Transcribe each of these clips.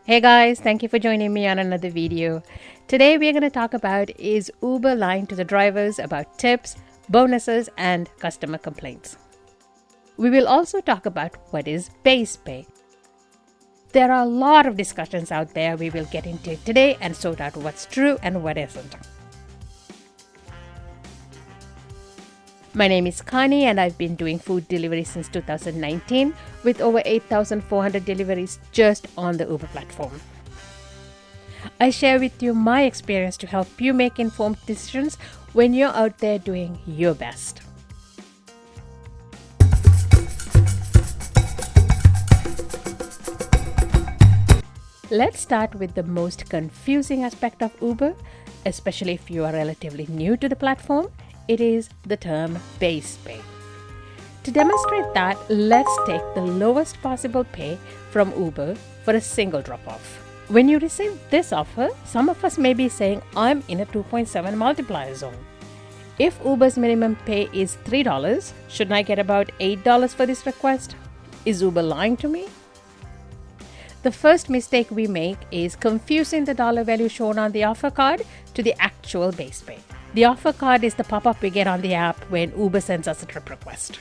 Hey guys, thank you for joining me on another video. Today we're going to talk about is Uber lying to the drivers about tips, bonuses and customer complaints. We will also talk about what is base pay. There are a lot of discussions out there. We will get into it today and sort out what's true and what isn't. My name is Kani and I've been doing food delivery since 2019 with over 8,400 deliveries just on the Uber platform. I share with you my experience to help you make informed decisions when you're out there doing your best. Let's start with the most confusing aspect of Uber, especially if you are relatively new to the platform. It is the term base pay. To demonstrate that, let's take the lowest possible pay from Uber for a single drop-off. When you receive this offer, some of us may be saying, I'm in a 2.7 multiplier zone. If Uber's minimum pay is $3, shouldn't I get about $8 for this request? Is Uber lying to me? The first mistake we make is confusing the dollar value shown on the offer card to the actual base pay. The offer card is the pop-up we get on the app when Uber sends us a trip request.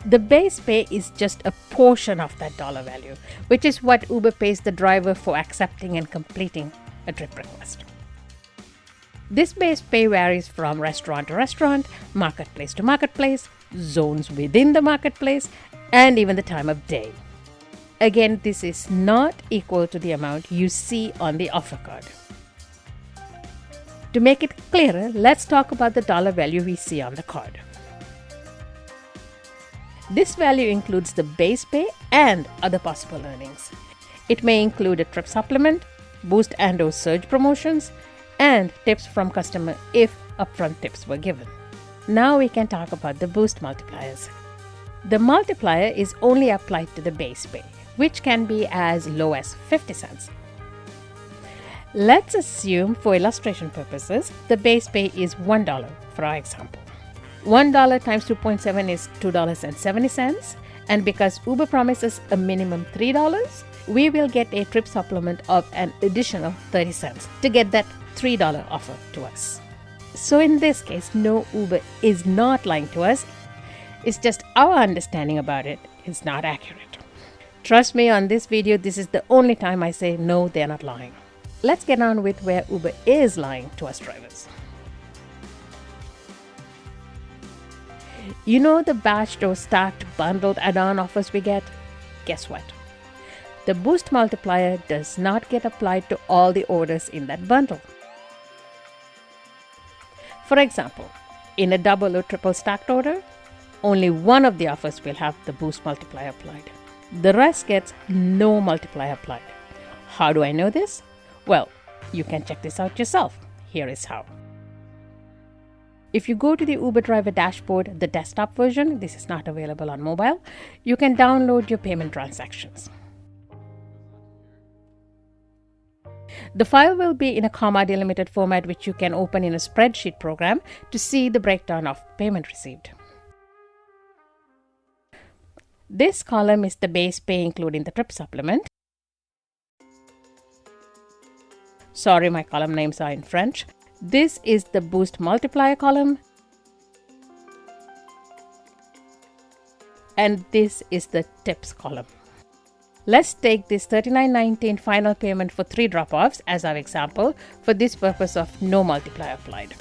The base pay is just a portion of that dollar value, which is what Uber pays the driver for accepting and completing a trip request. This base pay varies from restaurant to restaurant, marketplace to marketplace, zones within the marketplace, and even the time of day. Again, this is not equal to the amount you see on the offer card. To make it clearer, let's talk about the dollar value we see on the card. This value includes the base pay and other possible earnings. It may include a trip supplement, boost and/or surge promotions, and tips from customer if upfront tips were given. Now we can talk about the boost multipliers. The multiplier is only applied to the base pay, which can be as low as 50 cents. Let's assume for illustration purposes, the base pay is $1 for our example. $1 times 2.7 is $2.70, and because Uber promises a minimum $3, we will get a trip supplement of an additional 30 cents to get that $3 offer to us. So in this case, no, Uber is not lying to us. It's just our understanding about it is not accurate. Trust me, on this video, this is the only time I say no, they're not lying. Let's get on with where Uber is lying to us drivers. You know the batched or stacked bundled add-on offers we get? Guess what? The boost multiplier does not get applied to all the orders in that bundle. For example, in a double or triple stacked order, only one of the offers will have the boost multiplier applied. The rest gets no multiplier applied. How do I know this? Well, you can check this out yourself. Here is how. If you go to the Uber driver dashboard, the desktop version, this is not available on mobile, you can download your payment transactions. The file will be in a comma delimited format which you can open in a spreadsheet program to see the breakdown of payment received. This column is the base pay including the trip supplement. Sorry, my column names are in French. This is the boost multiplier column. And this is the tips column. Let's take this $39.19 final payment for 3 drop-offs as our example for this purpose of no multiplier applied.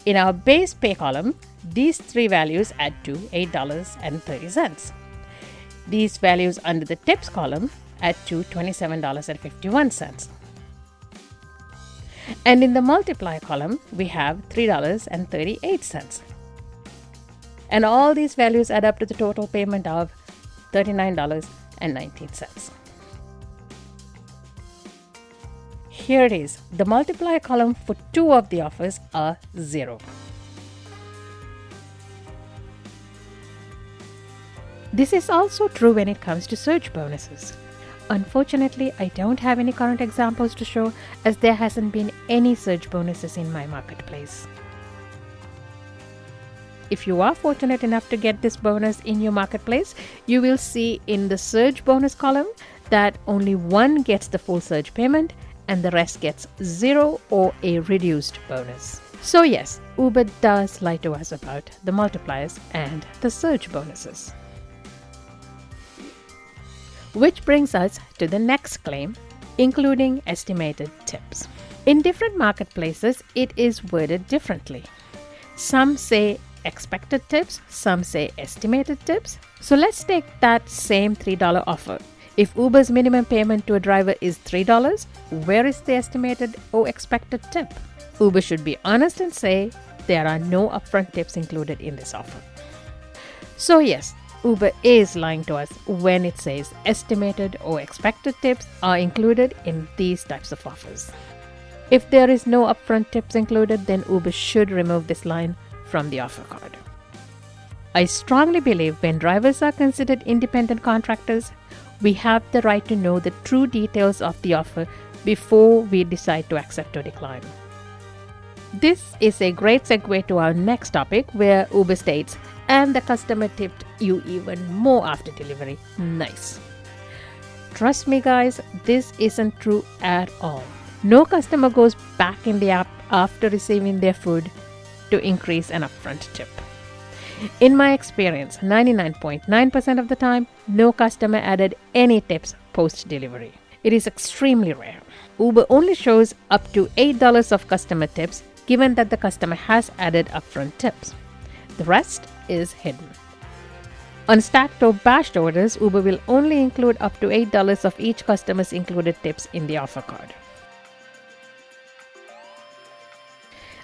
In our base pay column, these 3 values add to $8.30. These values under the tips column add to $27.51. And in the multiplier column, we have $3.38. And all these values add up to the total payment of $39.19. Here it is. The multiplier column for 2 of the offers are 0. This is also true when it comes to surge bonuses. Unfortunately, I don't have any current examples to show as there hasn't been any surge bonuses in my marketplace. if you are fortunate enough to get this bonus in your marketplace, you will see in the surge bonus column that only one gets the full surge payment and the rest gets 0 or a reduced bonus. So yes, Uber does lie to us about the multipliers and the surge bonuses. Which brings us to the next claim, including estimated tips. In different marketplaces, it is worded differently. Some say expected tips, some say estimated tips. So let's take that same $3 offer. If Uber's minimum payment to a driver is $3, where is the estimated or expected tip? Uber should be honest and say there are no upfront tips included in this offer. So yes, Uber is lying to us when it says estimated or expected tips are included in these types of offers. If there is no upfront tips included, then Uber should remove this line from the offer card. I strongly believe when drivers are considered independent contractors, we have the right to know the true details of the offer before we decide to accept or decline. This is a great segue to our next topic, where Uber states, and the customer tipped you even more after delivery. Nice. Trust me guys, this isn't true at all. No customer goes back in the app after receiving their food to increase an upfront tip. In my experience, 99.9% of the time, no customer added any tips post-delivery. It is extremely rare. Uber only shows up to $8 of customer tips, given that the customer has added upfront tips. The rest is hidden. On stacked or batched orders, Uber will only include up to $8 of each customer's included tips in the offer card.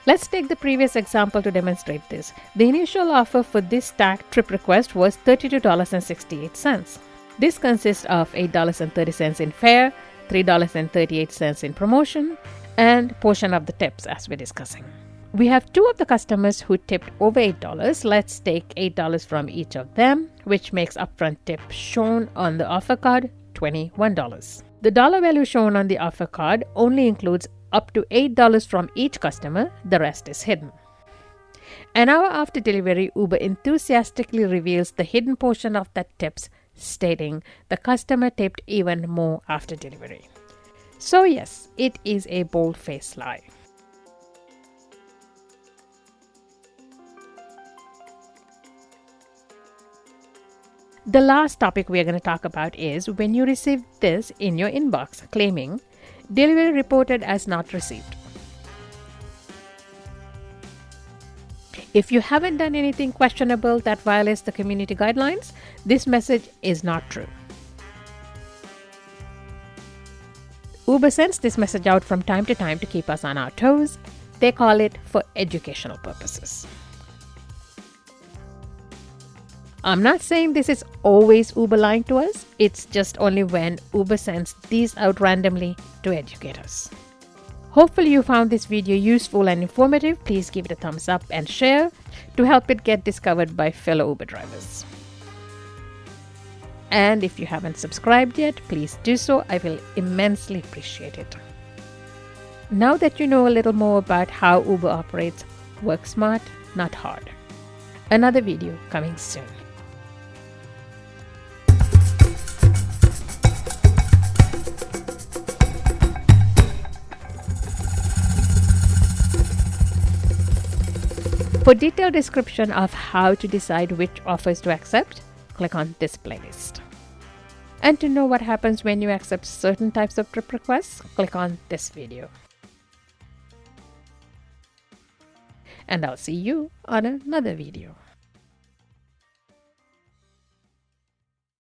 Let's take the previous example to demonstrate this. The initial offer for this stacked trip request was $32.68. This consists of $8.30 in fare, $3.38 in promotion, and portion of the tips as we're discussing. We have two of the customers who tipped over $8. Let's take $8 from each of them, which makes upfront tip shown on the offer card $21. The dollar value shown on the offer card only includes up to $8 from each customer, the rest is hidden. An hour after delivery, Uber enthusiastically reveals the hidden portion of that tips, stating the customer tipped even more after delivery. So yes, it is a bold-faced lie. The last topic we are going to talk about is when you receive this in your inbox claiming delivery reported as not received. If you haven't done anything questionable that violates the community guidelines, this message is not true. Uber sends this message out from time to time to keep us on our toes. They call it for educational purposes. I'm not saying this is always Uber lying to us. It's just only when Uber sends these out randomly to educate us. Hopefully you found this video useful and informative. Please give it a thumbs up and share to help it get discovered by fellow Uber drivers. And if you haven't subscribed yet, please do so. I will immensely appreciate it. Now that you know a little more about how Uber operates, work smart, not hard. Another video coming soon. For detailed description of how to decide which offers to accept, click on this playlist. And to know what happens when you accept certain types of trip requests, click on this video. And I'll see you on another video.